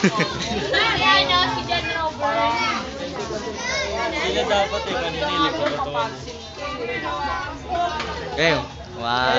Ayan o, si Jan Robert. Sila dapat eh, kanina ilikot ito. Okay. Wow.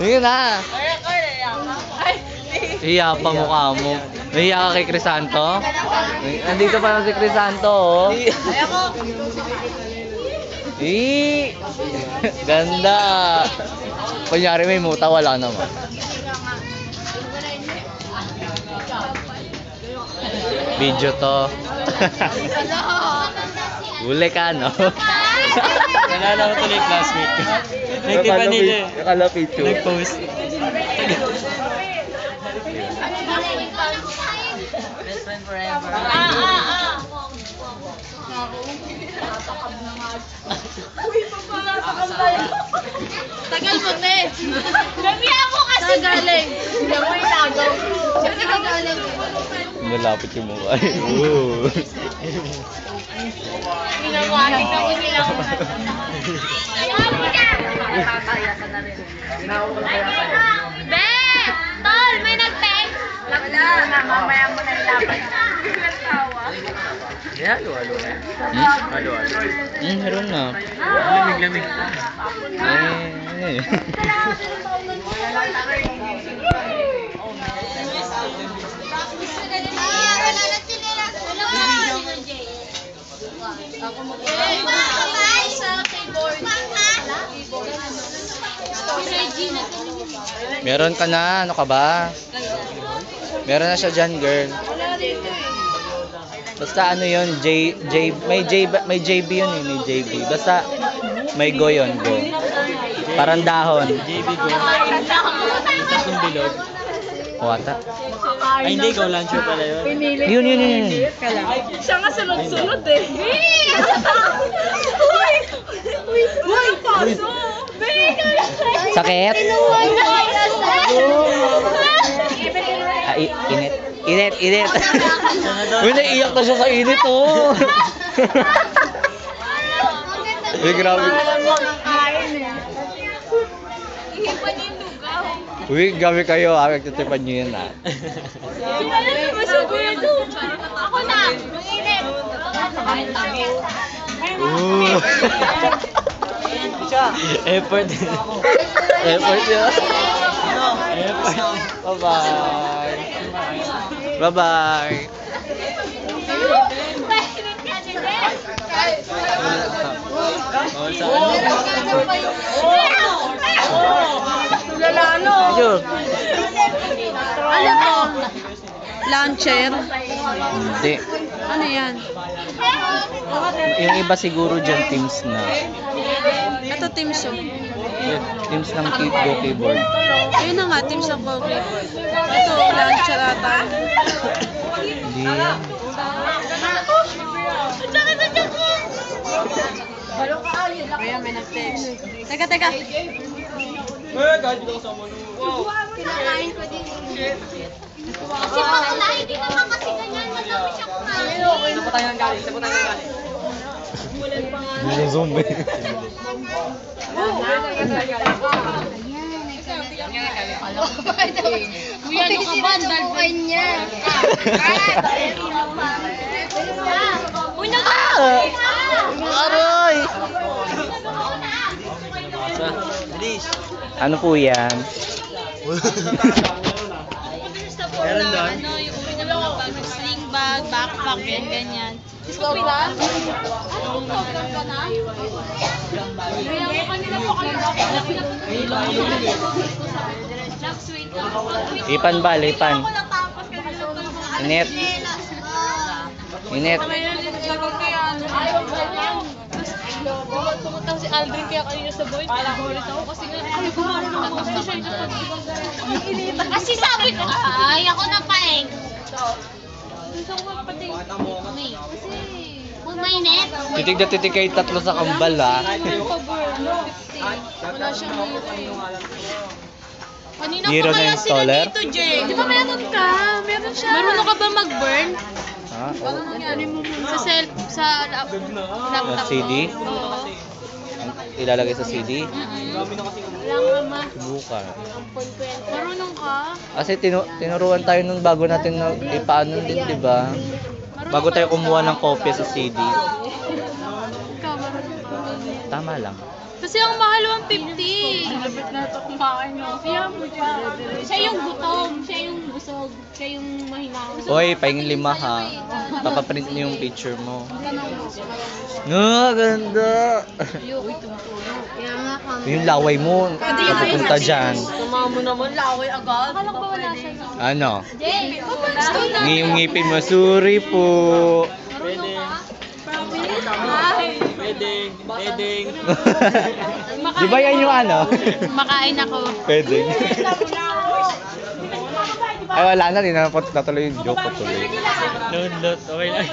Yun na. Hiya pa mukha mo. Nahiya ka kay Crisanto? Nandito pa na si Crisanto, oh. Ganda. Kunyari may muta, wala naman. Video to. Huli ka, no? Nalala ko tuloy classmate ko. Nagtipa nila eh. Nakala picture. Nag-post. Best friend forever. Tagal mo, te. Gabihan mo kasi. Saan galing? Hindi mo ilagaw. Saan galing? Malapit yung mukha. Minawalig na ko nila. Ayaw mo niya. Be! Tol, may nag-text. Wala. Mamaya mo na ilaban. Halo-halo na. Halo-halo. Meron na. Lamig-lamig. Meron ka na, ano ka ba? Meron na siya dyan, girl. Basta ano yun, may JB yun eh, may JB. Basta may go yun, go. Parang dahon. JB go. Tapos bilog. Wata. Ay hindi, go luncher pala yun. Yun. Siya nga sunod-sunod eh. Uy! Uy! Paso! Sakit? Init. Uy, naiiyak na siya sa init, oh. Uy, grabe. Uy, grabe kayo, nagtitipan nyo yun, ah. Ako na! Mainit! Effort. Effort yun. Effort. Bye-bye. Bye-bye. Lalano! Ano to? Launcher? Hindi. Ano yan? Yung iba siguro dyan, teams na. Ito Teams yung. Teams ng Go Keyboard. Ayun na nga, Teams ng Go Keyboard. Ito, launcher ata. Hindi yan. Ayan, may nag-text. Teka. Kinakain ko din. Kasi bakla, hindi naman kasi ganyan. Madami siya kumain. Saan po tayo nang galing? Yung zombie. Kuya, ano ka ba? Dalbukan niya. Uy, Aroy! Ano po yan? Meron doon? Ano, yung uri na mga bag, sling bag, backpack, ganyan. Discover ka? Ano, discover ka na? Kaya mo kanina po kayo Love sweet. Ipan ba? Ipan. Init. Init. Pumunta si Aldrin kaya kanina sa boy. Nagulit ako kasi nga ay gumano naman kasi siya yung kasi sabi ko, ay ako na paeng. Gusto ko magpating. May. Kasi kung mainit. Titig na titig kayo tatlo sa kambal, ha? Wala siyang kanina Hero pa na kaya sila installer? dito, Jeng. Di ba meron ka? Meron siya. Marunong ka ba mag-burn? Ha? Ano nangyari mo sa sa laptop CD? Oo. Ilalagay sa CD? Walang ama. Subukan. Marunong ka? Kasi tinuruan tayo nun bago natin ipaano din, di ba? Bago tayo kumuha ng kopya sa CD. Ikaw, marunong ka? Tama lang. Kasi ang mahal 150. Lapit na ito kumain no. Siya yung gutom, siya yung busog, siya yung mahina. Hoy, pahingin 5 ha. Papaprint niyo yung picture mo. No, ganda. Kaya nga kami. Yung laway mo, napupunta dyan. Sumama mo naman, laway agad. Akala ko ba wala sa'yo? Ano? Jay, gusto na. Ngiyong ngipin mo, sorry po. Marunong ka? Ay. Wedding. Di ba yan yung ano? Makain ako. Pwede. Ay, wala na, di na natuloy yung joke ko tuloy. Load. Okay lang.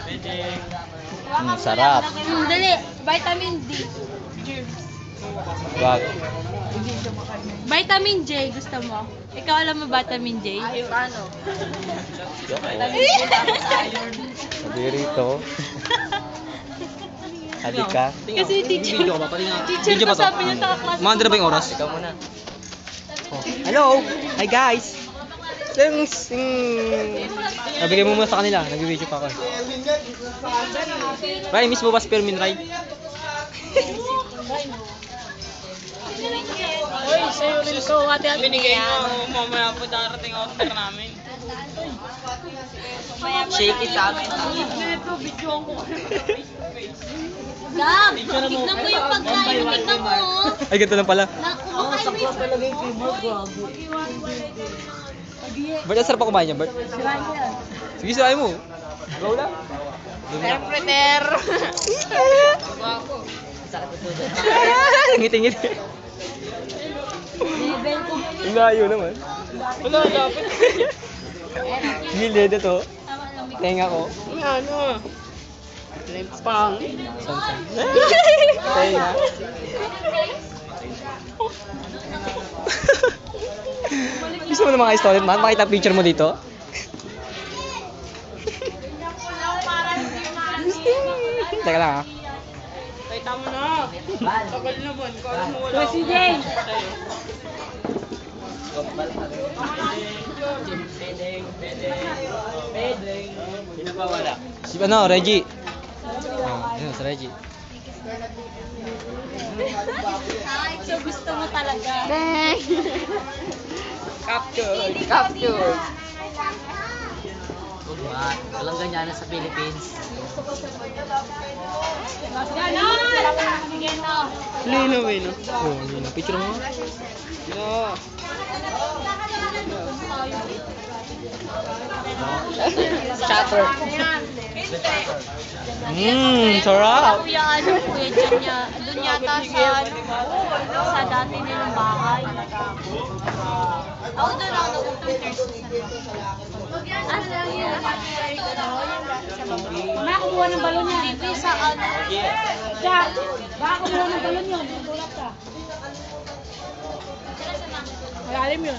Wedding. Sarap. Dali, vitamin D. Wag. Vitamin J, gusto mo? Ikaw alam mo vitamin J? Paano? Sabi rito. Sabi ka. Kasi teacher ko sabi niya sa kaklase. Mga ba yung oras? Ikaw muna. Hello! Hi guys! Nabigay mo muna sa kanila, nag-video pa ako. Ray, miss mo ba si Permin, Ray? Uy, sa'yo rin ito, ate-ate. Binigay mo, mamaya po darating order namin. Shake it sa amin. Gab, tignan mo yung pagkain, tignan mo. Ay, ganito lang pala. Kumakain mo Bert, ang sarap ako kumain niya, Bert. Sige, sirain mo. Go lang. Interpreter. Ngiti-ngiti. Ang layo naman. Wala, lapit. Gilid ito. Tenga ko. Ano? Lempang. San? Tenga. Gusto mo na mga installment man? Makita picture mo dito? Teka lang ha. Kita mo na. Tagal naman. Kala mo wala. President. Sino pa wala? Si ano, Reggie. Yun, si Reggie. So gusto mo talaga. Capture. Walang ganyan sa Philippines. Lino, Lino. Oh, Lino. Picture mo. Lino. Chatter. Sarap. Kuya, ano, kuya, doon yata sa dati nilang bahay. Ako doon ako nag-computers. Ano lang yun? Mamaya kumuha ng balon yan. TV sa ano? Jack, baka kumuha ng balon yun. Tulap ka. Malalim yun.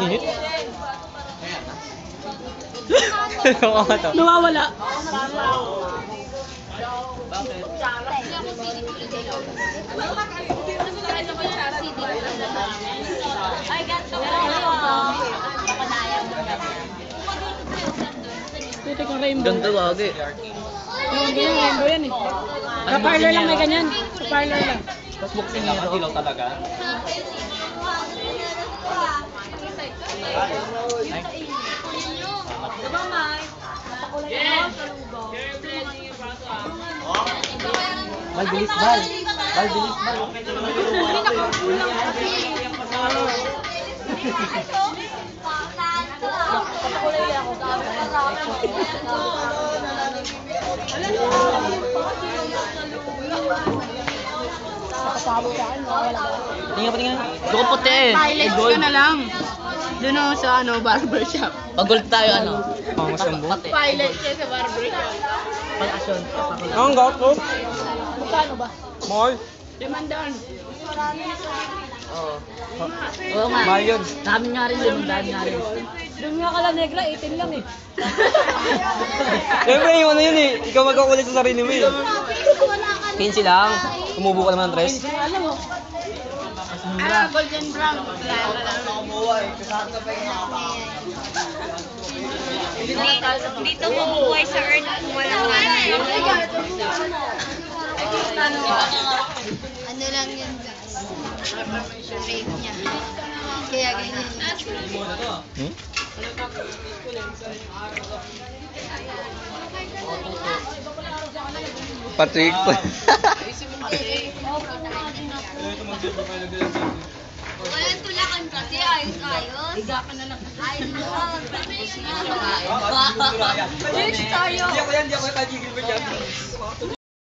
Init. Ano to? Nawawala. Ay, ganito ko. Puti kong rainbow. Ganda wagi. Rainbow yan eh. Sa parlor lang may ganyan. Sa parlor lang. Tapos boxing nila. Dilaw talaga. Bal, bilis, bal. Bal, bilis, bal. Tingnan pa tingnan. Gusto ko puti eh. Pilot ka na lang. Doon ako sa barbershop. Pag gold tayo, ano? Pangos ng buhok. Pilot siya sa barbershop. Pag-asyon. Ang gato. Magkano ba? Mahal. 500. Oo. Oo nga. Mahal yun. Dami nga rin yun, dami nga rin. Doon nga kala negra, 18 lang eh. Siyempre, yung ano yun eh. Ikaw magkakulit sa sarili mo eh. 15 lang. Tumubo ka naman ng 3. Golden brown. Dito mabubuhay sa earth kung walang ano lang yun, guys. Rate niya. Kaya ganyan. Hmm? Patrick. Walang tulakan kasi, ayos-ayos. Higa ka na lang. Ayos lang. Ayos tayo. Hindi ako yan, kajigil ba dyan?